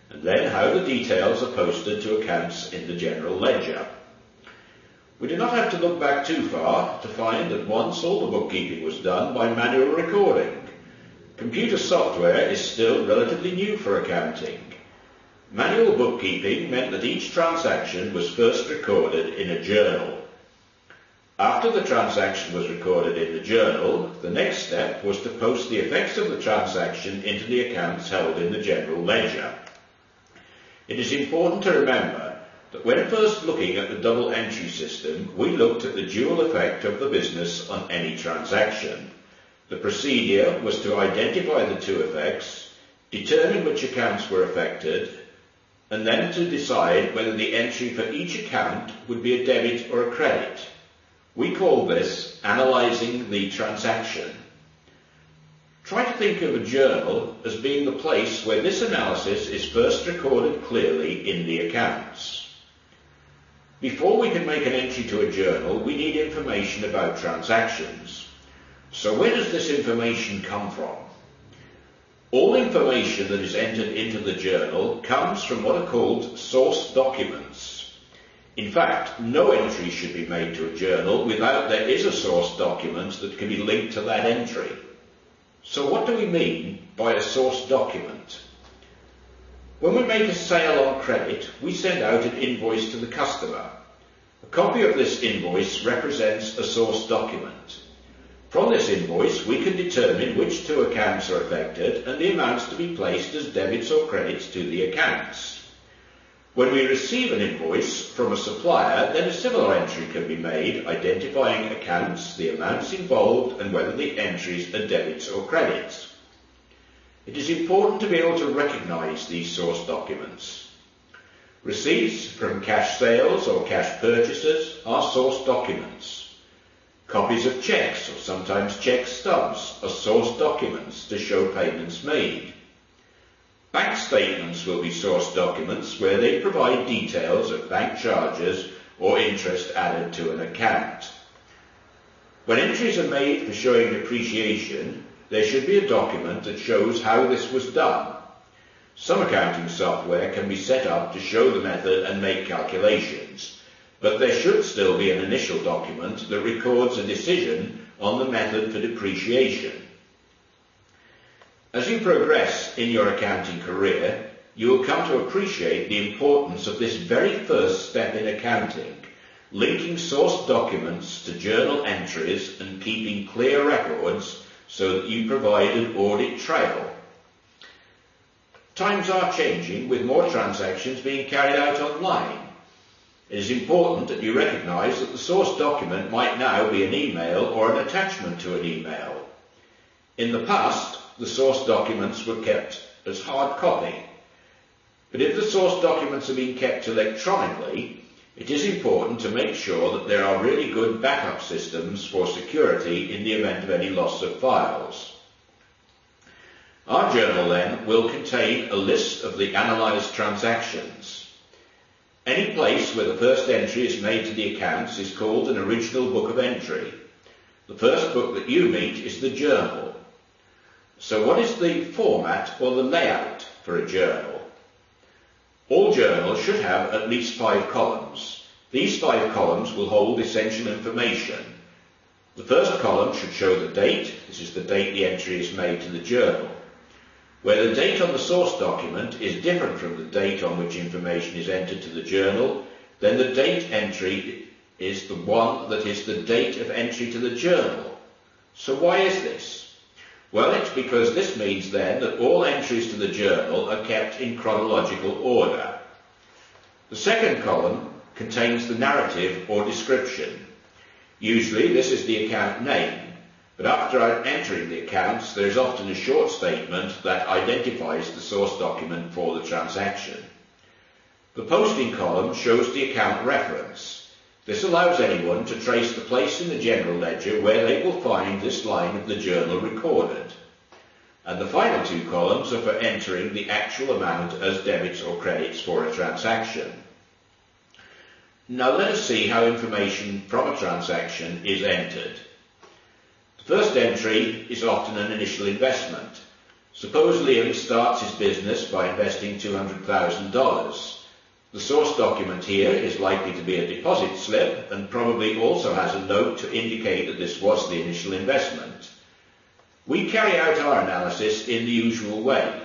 and then how the details are posted to accounts in the general ledger. We do not have to look back too far to find that once all the bookkeeping was done by manual recording. Computer software is still relatively new for accounting. Manual bookkeeping meant that each transaction was first recorded in a journal. After the transaction was recorded in the journal, the next step was to post the effects of the transaction into the accounts held in the general ledger. It is important to remember that when first looking at the double entry system, we looked at the dual effect of the business on any transaction. The procedure was to identify the two effects, determine which accounts were affected, and then to decide whether the entry for each account would be a debit or a credit. We call this analysing the transaction. Try to think of a journal as being the place where this analysis is first recorded clearly in the accounts. Before we can make an entry to a journal, we need information about transactions. So where does this information come from? All information that is entered into the journal comes from what are called source documents. In fact, no entry should be made to a journal without there is a source document that can be linked to that entry. So what do we mean by a source document? When we make a sale on credit, we send out an invoice to the customer. A copy of this invoice represents a source document. From this invoice, we can determine which two accounts are affected and the amounts to be placed as debits or credits to the accounts. When we receive an invoice from a supplier, then a similar entry can be made, identifying accounts, the amounts involved, and whether the entries are debits or credits. It is important to be able to recognise these source documents. Receipts from cash sales or cash purchases are source documents. Copies of cheques, or sometimes cheque stubs, are source documents to show payments made. Bank statements will be source documents where they provide details of bank charges or interest added to an account. When entries are made for showing depreciation, there should be a document that shows how this was done. Some accounting software can be set up to show the method and make calculations, but there should still be an initial document that records a decision on the method for depreciation. As you progress in your accounting career, you will come to appreciate the importance of this very first step in accounting, linking source documents to journal entries and keeping clear records so that you provide an audit trail. Times are changing, with more transactions being carried out online. It is important that you recognise that the source document might now be an email or an attachment to an email. In the past, the source documents were kept as hard copy. But if the source documents are being kept electronically, it is important to make sure that there are really good backup systems for security in the event of any loss of files. Our journal then will contain a list of the analysed transactions. Any place where the first entry is made to the accounts is called an original book of entry. The first book that you meet is the journal. So what is the format or the layout for a journal? All journals should have at least 5 columns. These 5 columns will hold essential information. The first column should show the date. This is the date the entry is made to the journal. Where the date on the source document is different from the date on which information is entered to the journal, then the date entry is the one that is the date of entry to the journal. So why is this? Well, it's because this means then that all entries to the journal are kept in chronological order. The second column contains the narrative or description. Usually this is the account name, but after entering the accounts there is often a short statement that identifies the source document for the transaction. The posting column shows the account reference. This allows anyone to trace the place in the general ledger where they will find this line of the journal recorded. And the final 2 columns are for entering the actual amount as debits or credits for a transaction. Now let us see how information from a transaction is entered. The first entry is often an initial investment. Suppose Liam starts his business by investing $200,000. The source document here is likely to be a deposit slip and probably also has a note to indicate that this was the initial investment. We carry out our analysis in the usual way.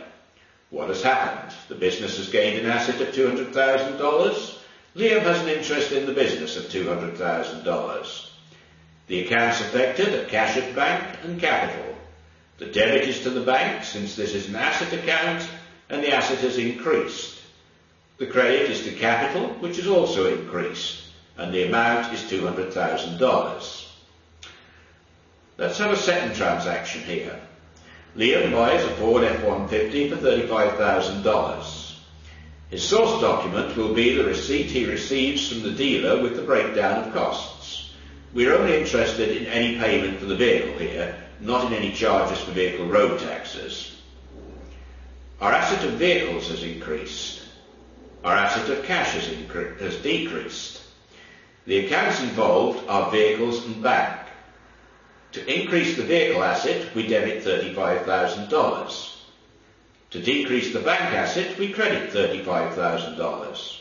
What has happened? The business has gained an asset of $200,000. Liam has an interest in the business of $200,000. The accounts affected are cash at bank and capital. The debit is to the bank since this is an asset account and the asset has increased. The credit is to capital, which has also increased, and the amount is $200,000. Let's have a second transaction here. Liam buys a Ford F-150 for $35,000. His source document will be the receipt he receives from the dealer with the breakdown of costs. We are only interested in any payment for the vehicle here, not in any charges for vehicle road taxes. Our asset of vehicles has increased. Our asset of cash has decreased. The accounts involved are vehicles and bank. To increase the vehicle asset, we debit $35,000. To decrease the bank asset, we credit $35,000.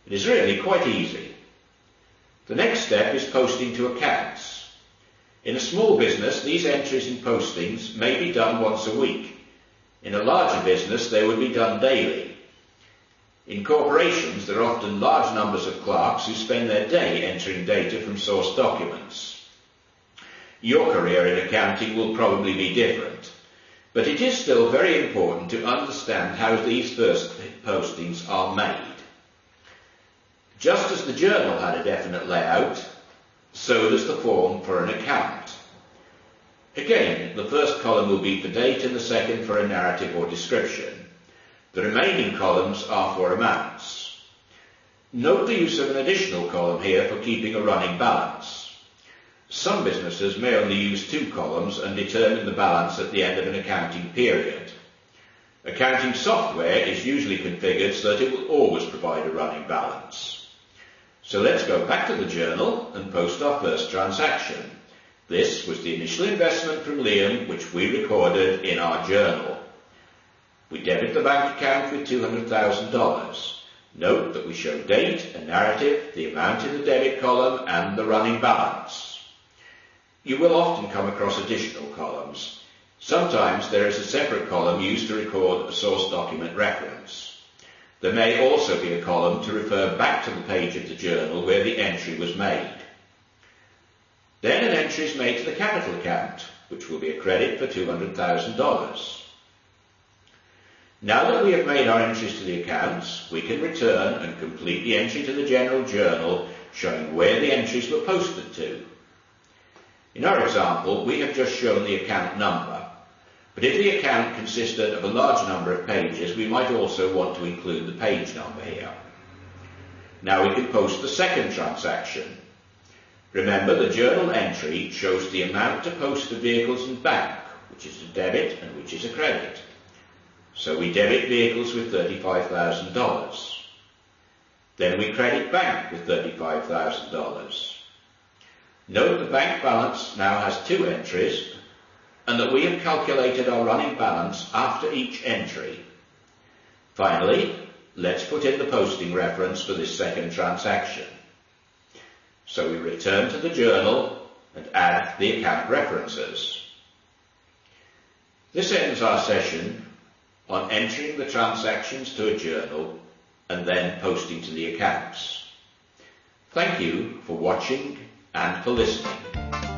It is really quite easy. The next step is posting to accounts. In a small business, these entries and postings may be done once a week. In a larger business, they would be done daily. In corporations, there are often large numbers of clerks who spend their day entering data from source documents. Your career in accounting will probably be different, but it is still very important to understand how these first postings are made. Just as the journal had a definite layout, so does the form for an account. Again, the first column will be for date and the second for a narrative or description. The remaining columns are for amounts. Note the use of an additional column here for keeping a running balance. Some businesses may only use two columns and determine the balance at the end of an accounting period. Accounting software is usually configured so that it will always provide a running balance. So let's go back to the journal and post our first transaction. This was the initial investment from Liam, which we recorded in our journal. We debit the bank account with $200,000. Note that we show date, a narrative, the amount in the debit column, and the running balance. You will often come across additional columns. Sometimes there is a separate column used to record a source document reference. There may also be a column to refer back to the page of the journal where the entry was made. Then an entry is made to the capital account, which will be a credit for $200,000. Now that we have made our entries to the accounts, we can return and complete the entry to the general journal showing where the entries were posted to. In our example, we have just shown the account number, but if the account consisted of a large number of pages, we might also want to include the page number here. Now we can post the second transaction. Remember, the journal entry shows the amount to post to vehicles and bank, which is a debit and which is a credit. So we debit vehicles with $35,000. Then we credit bank with $35,000. Note the bank balance now has two entries and that we have calculated our running balance after each entry. Finally, let's put in the posting reference for this second transaction. So we return to the journal and add the account references. This ends our session on entering the transactions to a journal and then posting to the accounts. Thank you for watching and for listening.